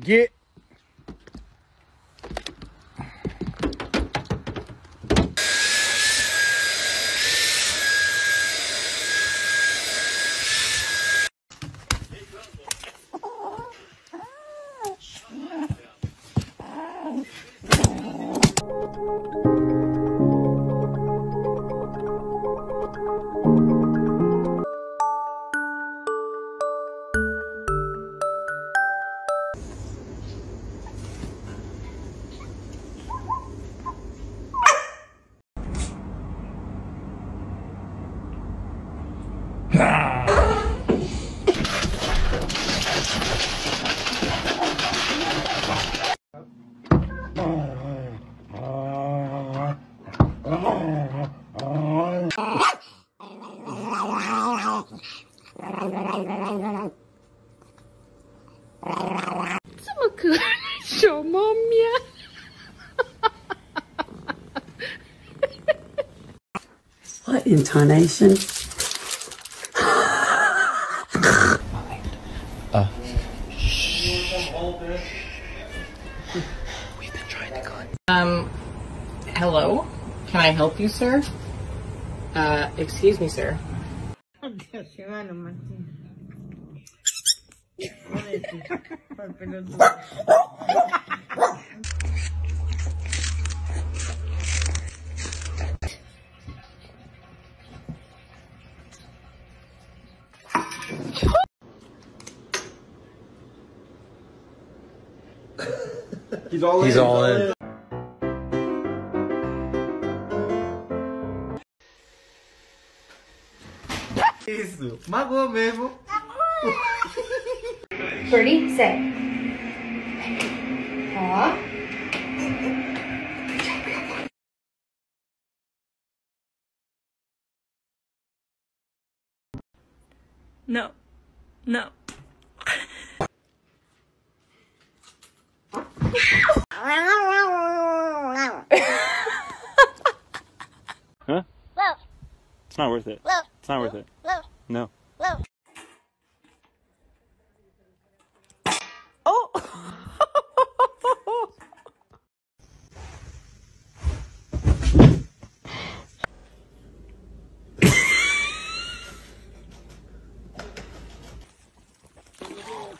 Get. What intonation? We've been trying to call. Hello? Can I help you, sir? Excuse me, sir. He's all in. Isso, magoou mesmo. Birdie, sit. Aw. No. No. Huh? It's not worth it. It's not worth it. No. Oh!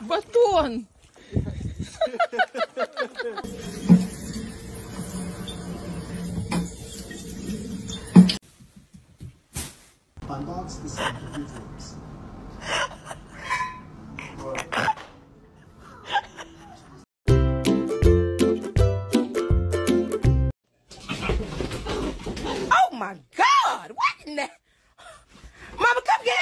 Baton! Unbox the sound of your dreams. Oh my God! What in the... Mama, come get out!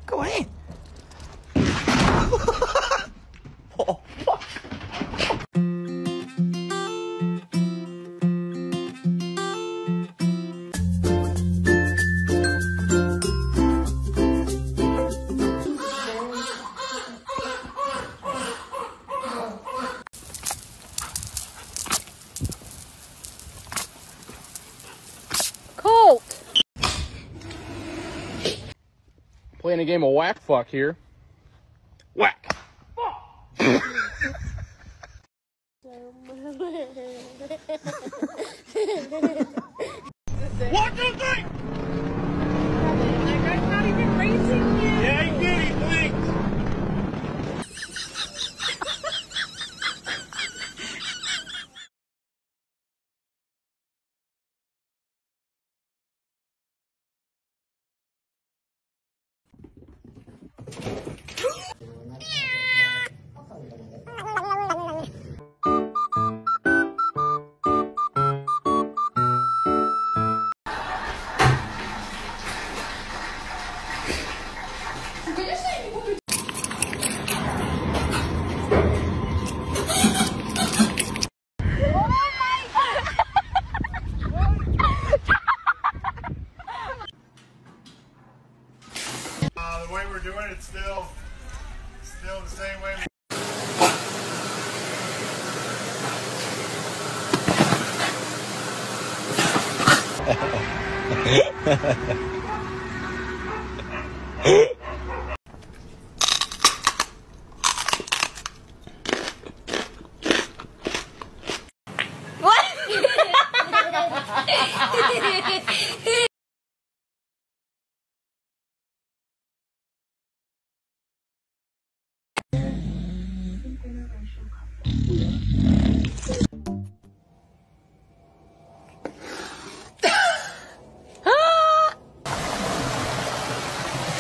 Go ahead. Oh, fuck. Colt! Playing a game of whack fuck here. Whack! What do you think? That guy's not even racing yet. Yeah, he did, he blinked.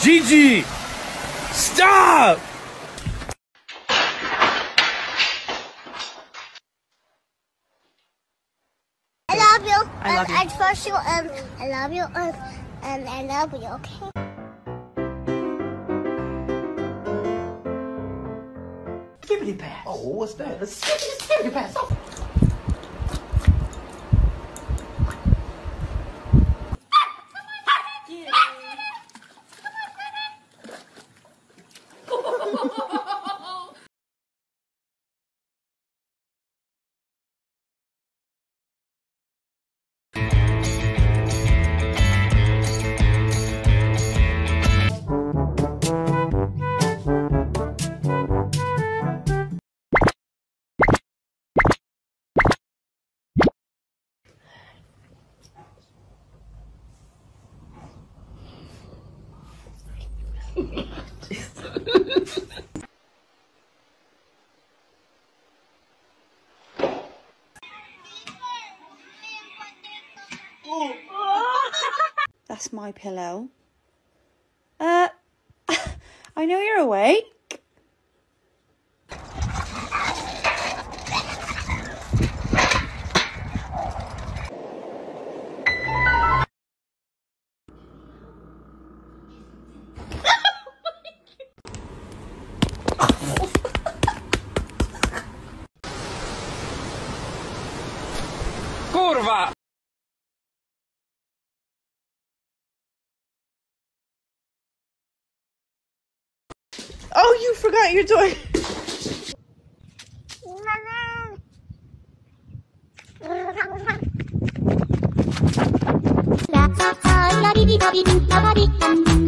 Gigi! Stop! I love you. I love you. I trust you. I love you. And I love you. Okay. Skippity pass. Oh, what's that? A skippity pass. Oh. That's my pillow. I know you're awake. Kurwa! Oh, you forgot your door. La la la la di di di di di di di